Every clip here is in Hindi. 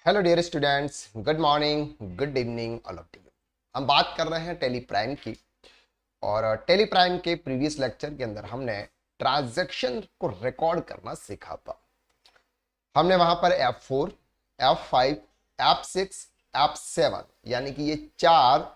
Hello dear students, good morning, good evening all of you. हम बात कर रहे हैं टेली प्राइम की। और टेली प्राइम के प्रीवियस लेक्चर के अंदर हमने ट्रांजैक्शन को रिकॉर्ड करना सीखा था। हमने वहां पर F4, F5, F6, F7 यानी कि ये चार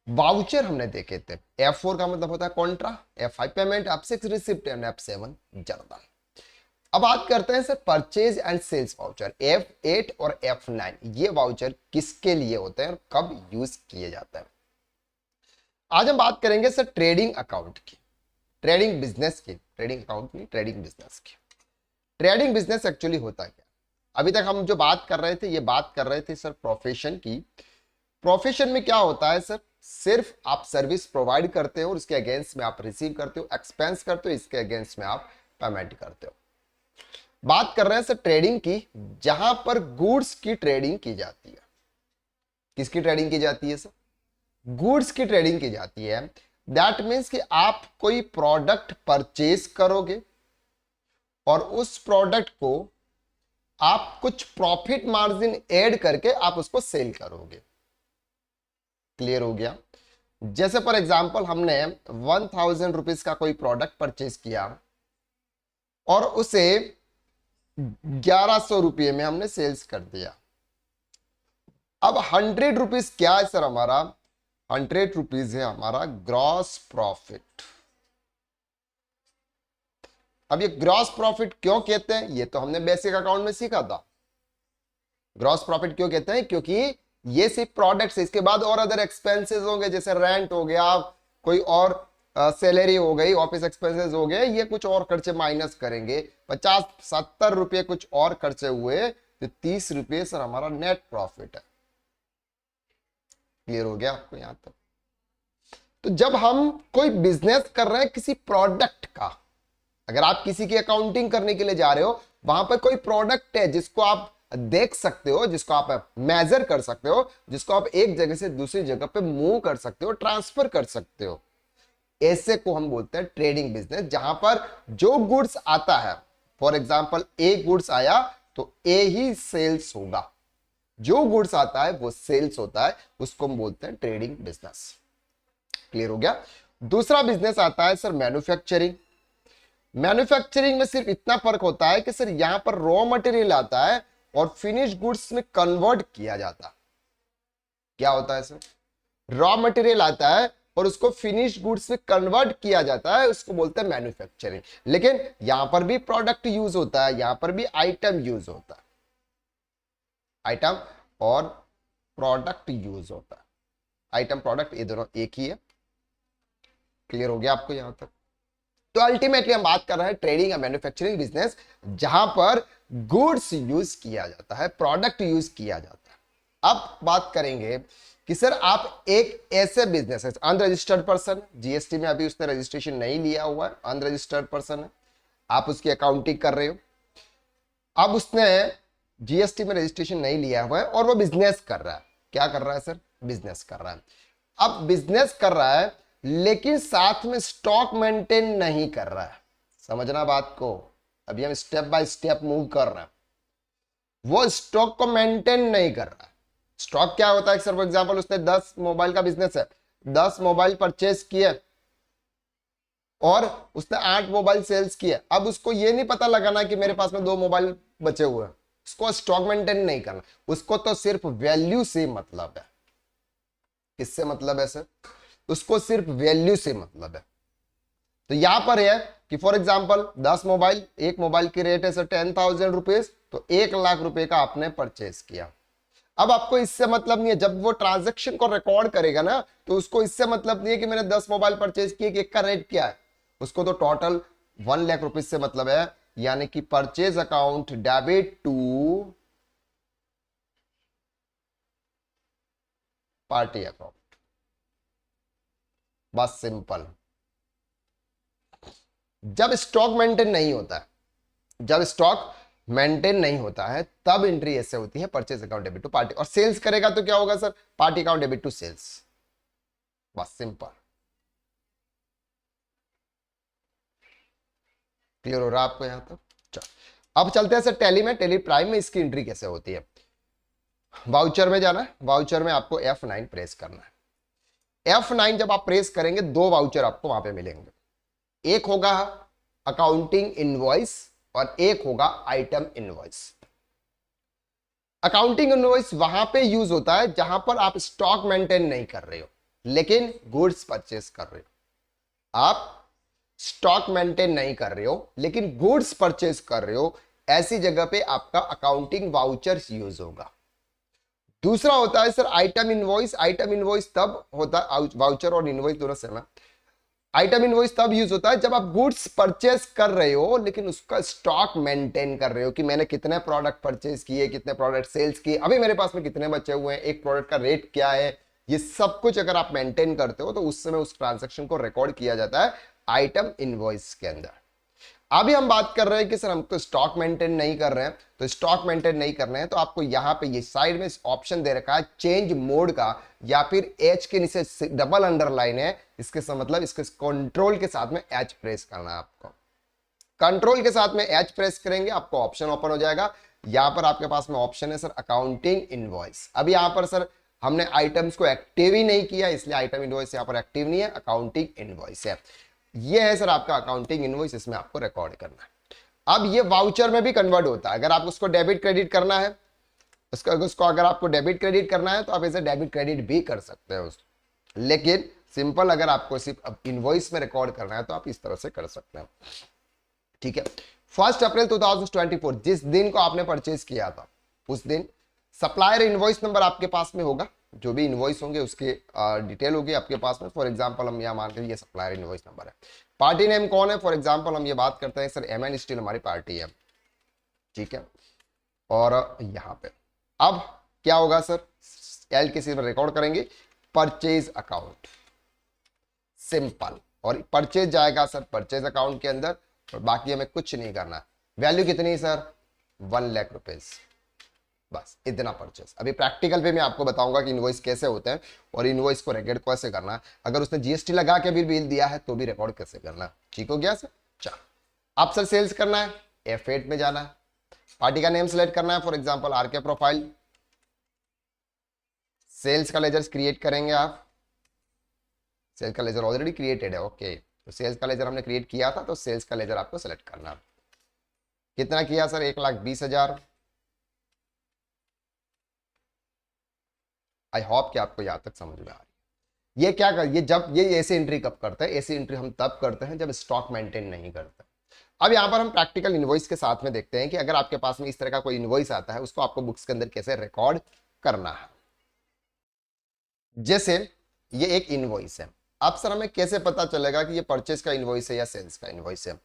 वाउचर हमने देखे थे। F4 का मतलब होता है contra, F5 payment, F6 receipt and F7 journal. अब बात करते हैं sir purchase and sales voucher F8 और F9। ये वाउचर किसके लिए होते हैं और कब यूज किए जाते हैं। आज हम बात करेंगे सर ट्रेडिंग अकाउंट की, ट्रेडिंग बिजनेस की, ट्रेडिंग अकाउंट नहीं, ट्रेडिंग बिजनेस की। ट्रेडिंग बिजनेस एक्चुअली होता क्या। अभी तक हम जो बात कर रहे थे ये बात कर रहे थे सर प्रोफेशन की। प्रोफेशन में क्या होता है सर, सिर्फ आप सर्विस प्रोवाइड करते हो और उसके अगेंस्ट में आप रिसीव करते हो, एक्सपेंस करते हो, इसके अगेंस्ट में आप पेमेंट करते हो। बात कर रहे हैं सर ट्रेडिंग की, जहां पर गुड्स की ट्रेडिंग की जाती है। किसकी ट्रेडिंग की जाती है सर? गुड्स की ट्रेडिंग की जाती है। दैट मीन्स कि आप कोई प्रोडक्ट परचेज करोगे और उस प्रोडक्ट को आप कुछ प्रॉफिट मार्जिन ऐड करके आप उसको सेल करोगे। क्लियर हो गया? जैसे फॉर एग्जांपल हमने 1000 रुपीज का कोई प्रोडक्ट परचेज किया और उसे 1100 रुपये में हमने सेल्स कर दिया। अब 100 रुपीज क्या है सर हमारा? 100 रुपीज है हमारा ग्रॉस प्रॉफिट। अब ये ग्रॉस प्रॉफिट क्यों कहते हैं, ये तो हमने बेसिक अकाउंट में सीखा था। ग्रॉस प्रॉफिट क्यों कहते हैं? क्योंकि ये सिर्फ प्रोडक्ट्स, इसके बाद और अदर एक्सपेंसेस होंगे, जैसे रेंट हो गया, कोई और सैलरी हो गई, ऑफिस एक्सपेंसेस हो गए, ये कुछ और खर्चे माइनस करेंगे। 50-70 रुपये कुछ और खर्चे हुए तो 30 रुपये सर हमारा नेट प्रॉफिट है। क्लियर हो गया आपको यहां तक? तो जब हम कोई बिजनेस कर रहे हैं किसी प्रोडक्ट का, अगर आप किसी की अकाउंटिंग करने के लिए जा रहे हो, वहां पर कोई प्रोडक्ट है जिसको आप देख सकते हो, जिसको आप मेजर कर सकते हो, जिसको आप एक जगह से दूसरी जगह पे मूव कर सकते हो, ट्रांसफर कर सकते हो, ऐसे को हम बोलते हैं ट्रेडिंग बिजनेस। जहां पर जो गुड्स आता है, फॉर एग्जाम्पल ए गुड्स आया तो ए ही सेल्स होगा। जो गुड्स आता है वो सेल्स होता है, उसको हम बोलते हैं ट्रेडिंग बिजनेस। क्लियर हो गया? दूसरा बिजनेस आता है सर मैन्युफैक्चरिंग। मैन्युफैक्चरिंग में सिर्फ इतना फर्क होता है कि सर यहां पर रॉ मटेरियल आता है और फिनिश गुड्स में कन्वर्ट किया जाता है। क्या होता है सर? रॉ मटेरियल आता है और उसको फिनिश गुड्स में कन्वर्ट किया जाता है, उसको बोलते हैं मैन्युफैक्चरिंग। लेकिन यहां पर भी प्रोडक्ट यूज होता है, यहां पर भी आइटम यूज होता है, आइटम और प्रोडक्ट यूज होता है। आइटम प्रोडक्ट ये दोनों एक ही है। क्लियर हो गया आपको यहां तक? तो अल्टीमेटली हम बात कर रहे हैं ट्रेडिंग या मैन्युफैक्चरिंग बिजनेस, जहां पर गुड्स यूज किया जाता है, प्रोडक्ट यूज किया जाता है। अब बात करेंगे कि सर आप एक ऐसे बिजनेस है, अनरजिस्टर्ड पर्सन, जीएसटी में अभी उसने रजिस्ट्रेशन नहीं लिया हुआ है, अनरजिस्टर्ड पर्सन है, आप उसकी अकाउंटिंग कर रहे हो। अब उसने जीएसटी में रजिस्ट्रेशन नहीं लिया हुआ है और वो बिजनेस कर रहा है। क्या कर रहा है सर? बिजनेस कर रहा है। अब बिजनेस कर रहा है लेकिन साथ में स्टॉक मेंटेन नहीं कर रहा है। समझना बात को, अभी हम स्टेप बाय स्टेप मूव कर रहे हैं। वो स्टॉक को मेंटेन नहीं कर रहा है। स्टॉक क्या होता है सर? फॉर एग्जांपल उसने 10 मोबाइल का बिजनेस है, 10 मोबाइल परचेज किए और उसने 8 मोबाइल सेल्स किए। अब उसको ये नहीं पता लगाना कि मेरे पास में 2 मोबाइल बचे हुए हैं, उसको स्टॉक मेंटेन नहीं करना, उसको तो सिर्फ वैल्यू से मतलब है। किससे मतलब है सर? उसको सिर्फ वैल्यू से मतलब है। तो यहां पर है कि फॉर एग्जांपल 10 मोबाइल, एक मोबाइल की रेट है सर 10,000 रुपीज, तो 1,00,000 रुपए का आपने परचेज किया। अब आपको इससे मतलब नहीं है, जब वो ट्रांजैक्शन को रिकॉर्ड करेगा ना, तो उसको इससे मतलब नहीं है कि मैंने 10 मोबाइल परचेज किए कि एक का रेट क्या है। उसको तो टोटल 1,00,000 रुपीज से मतलब है, यानी कि purchase account debit to party account. बस सिंपल। जब स्टॉक मेंटेन नहीं होता है, जब स्टॉक मेंटेन नहीं होता है तब एंट्री ऐसे होती है purchase account debit to party, और सेल्स करेगा तो क्या होगा sir? Party account debit to sales. बस सिंपल। क्लियर हो रहा है आपको यहां तक? चलो अब चलते हैं सर टैली में, टैली प्राइम में इसकी एंट्री कैसे होती है। वाउचर में जाना है, वाउचर में आपको F9 प्रेस करना है। F9 जब आप प्रेस करेंगे दो वाउचर आपको वहां पे मिलेंगे, एक होगा अकाउंटिंग इनवॉइस और एक होगा आइटम इनवॉइस। अकाउंटिंग इनवॉइस वहां पे यूज होता है जहां पर आप स्टॉक मेंटेन नहीं कर रहे हो लेकिन गुड्स परचेस कर रहे हो। आप स्टॉक मेंटेन नहीं कर रहे हो लेकिन गुड्स परचेस कर रहे हो, ऐसी जगह पे आपका अकाउंटिंग वाउचर यूज होगा। दूसरा होता है sir item invoice. Item invoice तब होता है, वाउचर और इनवॉइस दोनों सेम है। आइटम इनवॉइस तब यूज होता है जब आप गुड्स परचेस कर रहे हो लेकिन उसका स्टॉक मेंटेन कर रहे हो कि मैंने कितने प्रोडक्ट परचेस किए, कितने प्रोडक्ट सेल्स किए, अभी मेरे पास में कितने बचे हुए हैं, एक प्रोडक्ट का रेट क्या है, ये सब कुछ अगर आप मेंटेन करते हो तो उस समय उस ट्रांजैक्शन को रिकॉर्ड किया जाता है आइटम इनवॉइस के अंदर। अभी हम बात कर रहे हैं कि सर हम तो स्टॉक मेंटेन नहीं कर रहे हैं, तो स्टॉक मेंटेन नहीं कर रहे हैं तो आपको यहां पे ये साइड में ऑप्शन दे रखा है चेंज मोड का, या फिर एच के नीचे डबल अंडरलाइन है, इसके मतलब इसके कंट्रोल के साथ में एच प्रेस करना है आपको। कंट्रोल के साथ में एच प्रेस करेंगे आपको ऑप्शन ओपन हो जाएगा। यहां पर आपके पास में ऑप्शन है सर अकाउंटिंग इनवॉइस। अभी यहां पर सर हमने आइटम्स को एक्टिव ही नहीं किया इसलिए आइटम इनवॉइस यहां पर एक्टिव नहीं है, अकाउंटिंग इनवॉइस है। ये है सर आपका अकाउंटिंग इनवॉइस, इसमें आपको रिकॉर्ड करना है। अब ये वाउचर में भी कन्वर्ट होता है, अगर आप उसको डेबिट क्रेडिट करना है, उसको अगर आपको डेबिट क्रेडिट करना है तो आप इसे डेबिट क्रेडिट भी कर सकते हो, लेकिन सिंपल अगर आपको सिर्फ इनवॉइस में रिकॉर्ड करना है तो आप इस तरह से कर सकते हैं। ठीक है, 1 अप्रैल 2024 जिस दिन को आपने परचेज किया था उस दिन सप्लायर इनवॉइस नंबर आपके पास में होगा, जो भी इनवॉइस होंगे उसके डिटेल होगी आपके पास में। फॉर एग्जांपल हम यहां मान के ये सप्लायर इनवॉइस नंबर है। पार्टी नेम कौन है, फॉर एग्जांपल हम ये बात करते हैं सर MN स्टील हमारी पार्टी है। ठीक है, और यहां पे अब क्या होगा सर, एल किसी में रिकॉर्ड करेंगे परचेज अकाउंट, सिंपल, और परचेज जाएगा सर परचेज अकाउंट के अंदर, और बाकी हमें कुछ नहीं करना। वैल्यू कितनी सर 1 लाख रुपीज, बस इतना परचेस। अभी प्रैक्टिकल पे मैं आपको बताऊंगा कि इनवॉइस कैसे होते हैं और इनवॉइस को रिकॉर्ड कैसे करना है, अगर उसने जीएसटी लगा के भी बिल दिया है तो भी रिकॉर्ड कैसे करना। ठीक हो गया सर। चलो अब सर सेल्स करना है, F8 में जाना है, पार्टी का नेम सेलेक्ट करना है, for example RK profile. Sales का लेजर क्रिएट करेंगे आप, सेल्स का लेजर ऑलरेडी क्रिएटेड है, ओके, तो सेल्स का लेजर हमने क्रिएट किया था तो सेल्स का लेजर आपको सेलेक्ट करना है। कितना किया सर 1,20,000। आई होप कि आपको यहां तक समझ में आ रही है। ये क्या कर, ये जब ये ऐसी एंट्री कब करता है, ऐसी एंट्री हम तब करते हैं जब स्टॉक मेंटेन नहीं करते। अब यहां पर हम प्रैक्टिकल इनवॉइस के साथ में देखते हैं कि अगर आपके पास में इस तरह का कोई इनवॉइस आता है उसको आपको बुक्स के अंदर कैसे रिकॉर्ड करना है। जैसे ये एक इनवॉइस है, अब सर हमें कैसे पता चलेगा कि ये परचेज का इनवॉइस है या सेल्स का इनवॉइस है।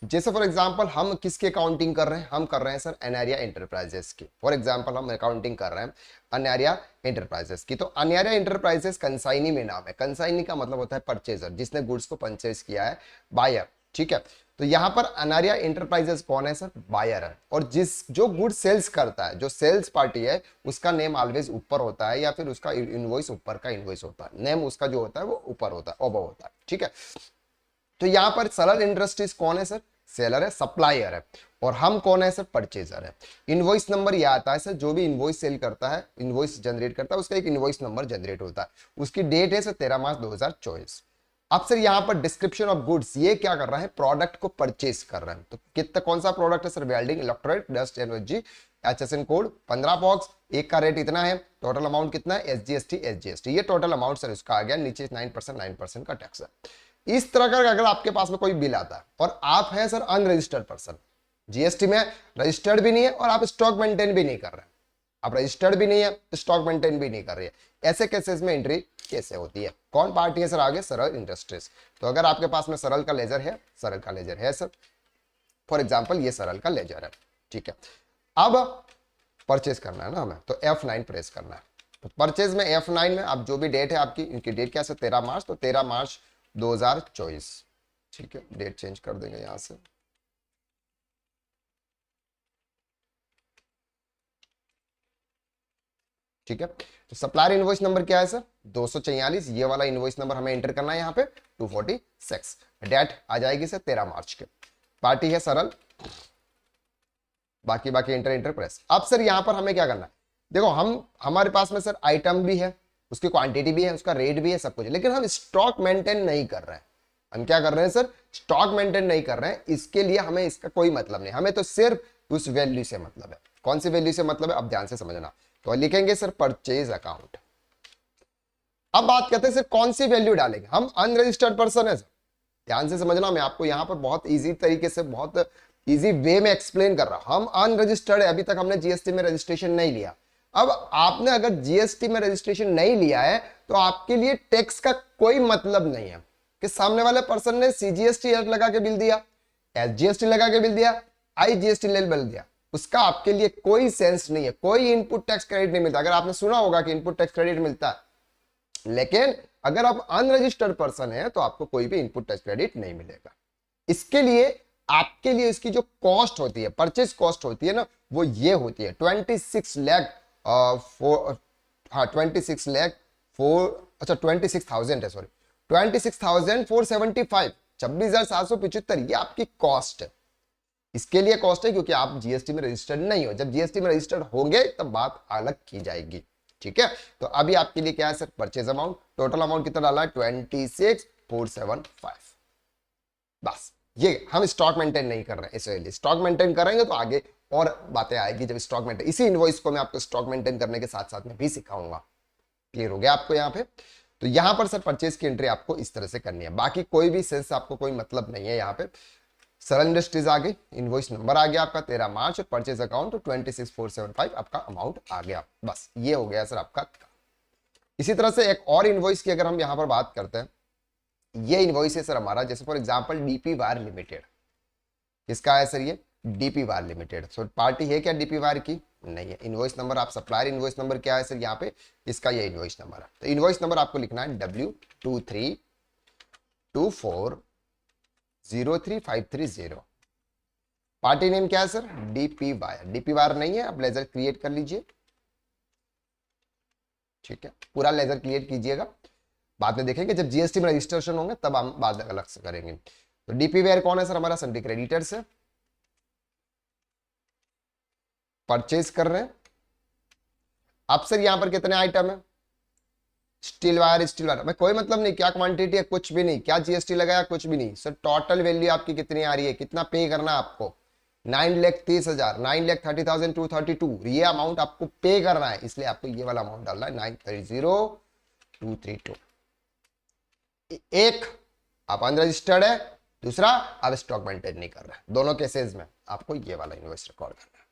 जैसे फॉर एग्जांपल हम किसकी अकाउंटिंग कर रहे हैं, हम कर रहे हैं सर अनारिया एंटरप्राइजेस की। फॉर एग्जांपल हम अकाउंटिंग कर रहे हैं अनारिया एंटरप्राइजेस की, तो अनारिया एंटरप्राइजेस कंसाइनी में नाम है। कंसाइनी का मतलब होता है परचेजर, जिसने गुड्स को परचेज किया है, बायर। ठीक है, तो यहां पर अनारिया एंटरप्राइजेस कौन है सर, बायर है। और जो गुड सेल्स करता है, जो सेल्स पार्टी है, उसका नेम ऑलवेज ऊपर होता है या फिर उसका इनवॉइस ऊपर का इनवॉइस होता है, नेम उसका जो होता है वो ऊपर होता है, ओबो होता है। ठीक है, तो यहां पर सरल इंडस्ट्रीज कौन है सर, सेलर है, सप्लायर है, और हम कौन है सर, परचेजर है। इनवॉइस नंबर ये आता है सर, जो भी इनवॉइस सेल करता है, इनवॉइस जनरेट करता है, उसका एक इनवॉइस नंबर जनरेट होता है। उसकी डेट है सर 13 मार्च 2024। अब सर यहां पर डिस्क्रिप्शन ऑफ गुड्स, ये क्या कर रहा है, प्रोडक्ट को परचेज कर रहा है। तो कितना कौन सा प्रोडक्ट है sir, welding electrolyte dust energy HSN code 15 box, एक का रेट इतना है, टोटल अमाउंट कितना है, SGST, ये टोटल अमाउंट सर उसका आ गया, नीचे 9% का टैक्स है। इस तरह का अगर आपके पास में कोई बिल आता है और आप हैं सर अनरजिस्टर्ड पर्सन, जीएसटी में रजिस्टर्ड भी नहीं है और आप स्टॉक मेंटेन भी नहीं कर रहे हैं, आप रजिस्टर्ड भी नहीं है, स्टॉक मेंटेन भी नहीं कर रही है, ऐसे केसेस में एंट्री कैसे होती है। कौन पार्टी है सर आगे, सरल इंडस्ट्रीज। तो अगर आपके पास में सरल का लेजर है, सरल का लेजर है सर, फॉर एग्जांपल ये सरल का लेजर है। ठीक है, अब परचेज करना है ना हमें, तो F9 प्रेस करना है। तो परचेज में F9 में अब जो भी डेट है आपकी, इनकी डेट क्या है, 13 मार्च, तो 13 मार्च 2024। ठीक है, डेट चेंज कर देंगे यहां से। ठीक है, तो सप्लायर इनवॉइस नंबर क्या है सर, 244, ये वाला इनवॉइस नंबर हमें एंटर करना है यहाँ पे 246। डेट आ जाएगी सर 13 मार्च के। पार्टी है सरल, बाकी बाकी इंटर इंटर प्रेस। अब सर यहां पर हमें क्या करना है, देखो हम हमारे पास में सर आइटम भी है, उसकी क्वांटिटी भी है, उसका रेट भी है, सब कुछ है, लेकिन हम स्टॉक मेंटेन नहीं कर रहे हैं। हम क्या कर रहे हैं सर, स्टॉक मेंटेन नहीं कर रहे हैं। इसके लिए हमें इसका कोई मतलब नहीं, हमें तो सिर्फ उस वैल्यू से मतलब है। कौन सी वैल्यू से मतलब है, अब ध्यान से समझना। तो लिखेंगे सर परचेज अकाउंट। अब बात करते हैं सर कौन सी वैल्यू डालेंगे, हम अनरजिस्टर्ड पर्सन है सर। ध्यान से समझना, मैं आपको यहां पर बहुत इजी तरीके से, बहुत इजी वे में एक्सप्लेन कर रहा हूं। हम अनरजिस्टर्ड है, अभी तक हमने जीएसटी में रजिस्ट्रेशन नहीं लिया। अब आपने अगर जीएसटी में रजिस्ट्रेशन नहीं लिया है तो आपके लिए टैक्स का कोई मतलब नहीं है कि सामने वाले पर्सन ने सीजीएसटी लगा के बिल दिया, एसजीएसटी लगा के बिल दिया, आईजीएसटी बिल दिया, उसका आपके लिए कोई सेंस नहीं है। कोई इनपुट टैक्स क्रेडिट नहीं मिलता। अगर आपने सुना होगा कि इनपुट टैक्स क्रेडिट मिलता है, लेकिन अगर आप अनरजिस्टर्ड पर्सन है तो आपको कोई भी इनपुट टैक्स क्रेडिट नहीं मिलेगा। इसके लिए आपके लिए इसकी जो कॉस्ट होती है, परचेज कॉस्ट होती है ना, वो ये होती है 26 लाख हाँ 26 लाख 26,000 है, सॉरी 26,475, 26,775 ये आपकी कॉस्ट है। इसके लिए कॉस्ट है क्योंकि आप जीएसटी में रजिस्टर्ड नहीं हो। जब जीएसटी में रजिस्टर्ड होंगे तब बात अलग की जाएगी, ठीक है। तो अभी आपके लिए क्या है sir, purchase amount, total amount कितना डाला है 26,475। बस ये हम स्टॉक मेंटेन नहीं कर रहे हैं, इसलिए स्टॉक मेंटेन करेंगे तो आगे और बातें आएगी जब स्टॉक मेंटेन, इसी इनवॉइस को मैं आपको स्टॉक मेंटेन करने के साथ साथ में भी सिखाऊंगा। क्लियर हो गया आपको यहाँ पे। तो यहाँ पर सर परचेज की एंट्री आपको इस तरह से करनी है, बाकी कोई भी सेंस आपको कोई मतलब नहीं है। यहाँ पे सरल इंडस्ट्रीज आ गई, इनवॉइस नंबर आ गया आपका 13 मार्च, परचेज अकाउंट 26,475 आपका अमाउंट आ गया। बस ये हो गया सर आपका। इसी तरह से एक और इनवॉइस की अगर हम यहां पर बात करते हैं, ये इनवॉइस है सर हमारा, जैसे for example DP war limited. किसका है सर ये, डीपी वार लिमिटेड। सो पार्टी है क्या डीपी वार की, नहीं है। इनवॉइस नंबर आप सप्लायर इनवॉइस नंबर क्या है सर यहाँ पे, इसका ये इनवॉइस नंबर है। तो इनवॉइस नंबर आपको लिखना है W2324035330। पार्टी नेम क्या है sir, DP wire. DP wire नहीं है, आप लेजर क्रिएट कर लीजिए, ठीक है, पूरा लेजर क्रिएट कीजिएगा। बाद में देखेंगे जब जीएसटी में रजिस्ट्रेशन होंगे तब हम बात अलग से करेंगे। तो डीपी वेयर कौन है सर, हमारा सन्डी क्रेडिटर्स है, परचेज कर रहे हैं। अब सर यहां पर कितने आइटम है, स्टील वायर मैं कोई मतलब नहीं क्या क्वांटिटी है, कुछ भी नहीं, क्या जीएसटी लगाया, कुछ भी नहीं सर। टोटल वैल्यू आपकी कितनी आ रही है, कितना पे करना है आपको, 9,30,000, 9,30,232 ये अमाउंट आपको पे करना है। इसलिए आपको ये वाला अमाउंट डालना है 9,30,232। एक आप अनरजिस्टर्ड है, दूसरा आप स्टॉक मेंटेन नहीं कर रहे हैं। दोनों केसेस में आपको ये वाला इनवॉइस रिकॉर्ड करना है,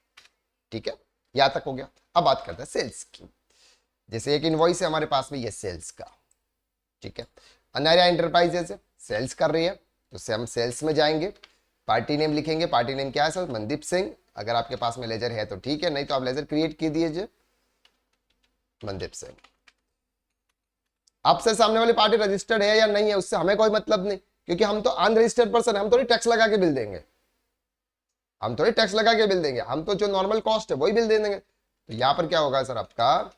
ठीक है। यहां तक हो गया। अब बात करते हैं सेल्स की। जैसे एक इनवॉइस है हमारे पास में, ये सेल्स का, ठीक है। अनारिया एंटरप्राइजेज है, सेल्स कर रही है, तो हम सेल्स में जाएंगे, पार्टी नेम लिखेंगे। पार्टी नेम क्या है सर, मनदीप सिंह। अगर आपके पास में लेजर है तो ठीक है, नहीं तो आप लेजर क्रिएट की दीजिए, मनदीप सिंह। अब सर सामने वाली पार्टी रजिस्टर्ड है या नहीं है उससे हमें कोई मतलब नहीं, क्योंकि हम तो अनरजिस्टर्ड पर्सन है, हम थोड़ी टैक्स लगा के बिल देंगे, हम थोड़ी टैक्स लगा के बिल देंगे, हम तो जो नॉर्मल कॉस्ट है वही बिल दे देंगे। तो यहां पर क्या होगा सर, आपका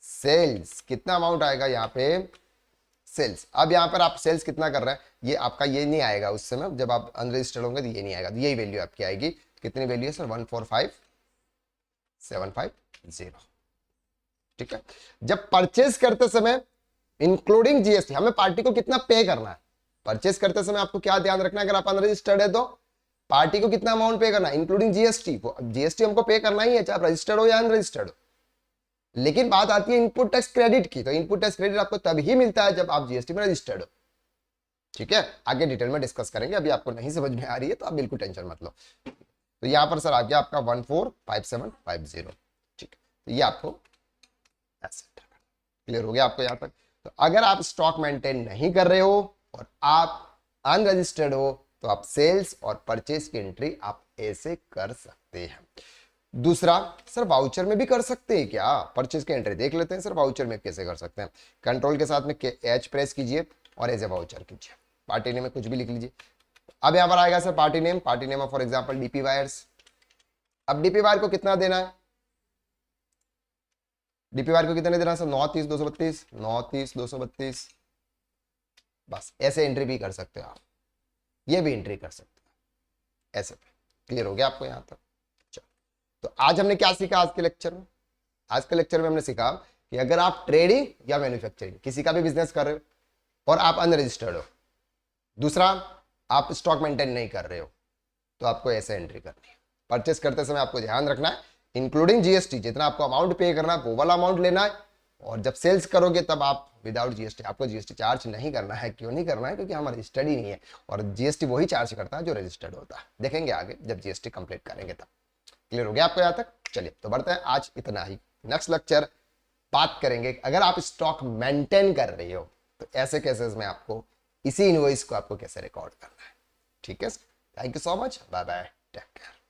सेल्स कितना अमाउंट आएगा यहाँ पे, सेल्स। अब यहाँ पर आप सेल्स कितना कर रहे हैं, ये आपका ये नहीं आएगा उस समय, जब आप अनरजिस्टर्ड होंगे तो ये नहीं आएगा, तो यही वैल्यू आपकी आएगी। कितनी वैल्यू है सर, 145,750, ठीक है। जब परचेज करते समय इंक्लूडिंग जीएसटी हमें पार्टी को कितना पे करना है, परचेज करते समय आपको क्या ध्यान रखना है, अगर आप अनरजिस्टर्ड है तो पार्टी को कितना अमाउंट पे करना है, इंक्लूडिंग जीएसटी। जीएसटी हमको पे करना ही है, चाहे आप रजिस्टर्ड हो या अनरजिस्टर्ड हो। लेकिन बात आती है इनपुट टैक्स क्रेडिट की, तो इनपुट टैक्स क्रेडिट आपको तभी मिलता है जब आप जीएसटी में रजिस्टर्ड हो, ठीक है। आगे डिटेल में डिस्कस करेंगे, अभी आपको नहीं समझ में आ रही है तो आप बिल्कुल टेंशन मत लो। तो यहां पर सर आ गया आपका 145750, ठीक है। तो ये आपको एसेट क्लियर हो गया आपको यहां तक। तो अगर आप स्टॉक मेंटेन नहीं कर रहे हो और आप अनरजिस्टर्ड हो तो आप सेल्स और परचेज की एंट्री आप ऐसे कर सकते हैं। दूसरा सर वाउचर में भी कर सकते हैं क्या, परचेज की एंट्री देख लेते हैं सर वाउचर में कैसे कर सकते हैं। कंट्रोल के साथ में एच प्रेस कीजिए और एज ए वाउचर कीजिए, पार्टी नेम में कुछ भी लिख लीजिए। अब यहां पर आएगा sir party name for example DP wires. अब डीपी वायर को कितना देना है, डीपी वायर को कितने देना है सर, 930,232, 930,232। बस ऐसे एंट्री भी कर सकते हो आप, ये भी एंट्री कर सकते हैं ऐसे। क्लियर हो गया आपको यहां तक। तो आज हमने क्या सीखा आज के लेक्चर में? आज के लेक्चर में हमने सीखा कि अगर आप ट्रेडिंग या मैन्युफैक्चरिंग किसी का भी बिजनेस कर रहे हो और आप अनरजिस्टर्ड हो, दूसरा आप स्टॉक मेंटेन नहीं कर रहे हो, तो आपको ऐसे एंट्री करनी है। परचेस करते समय आपको ध्यान रखना है इंक्लूडिंग जीएसटी, जितना आपको अमाउंट पे करना है वो वाला अमाउंट लेना है, और जब सेल्स करोगे तब आप विदाउट जीएसटी, आपको जीएसटी चार्ज नहीं करना है। क्यों नहीं करना है? क्योंकि हमारा रजिस्टर्ड ही नहीं है, और जीएसटी वही चार्ज करता है जो रजिस्टर्ड होता है। देखेंगे आगे जब जीएसटी कंप्लीट करेंगे तब। क्लियर हो गया आपको यहाँ तक? चलिए तो बढ़ते हैं, आज इतना ही। नेक्स्ट लेक्चर बात करेंगे अगर आप स्टॉक मेंटेन कर रहे हो तो ऐसे केसेस में आपको इसी इनवॉइस को आपको कैसे रिकॉर्ड करना है। ठीक है, thank you so much, bye bye, take care.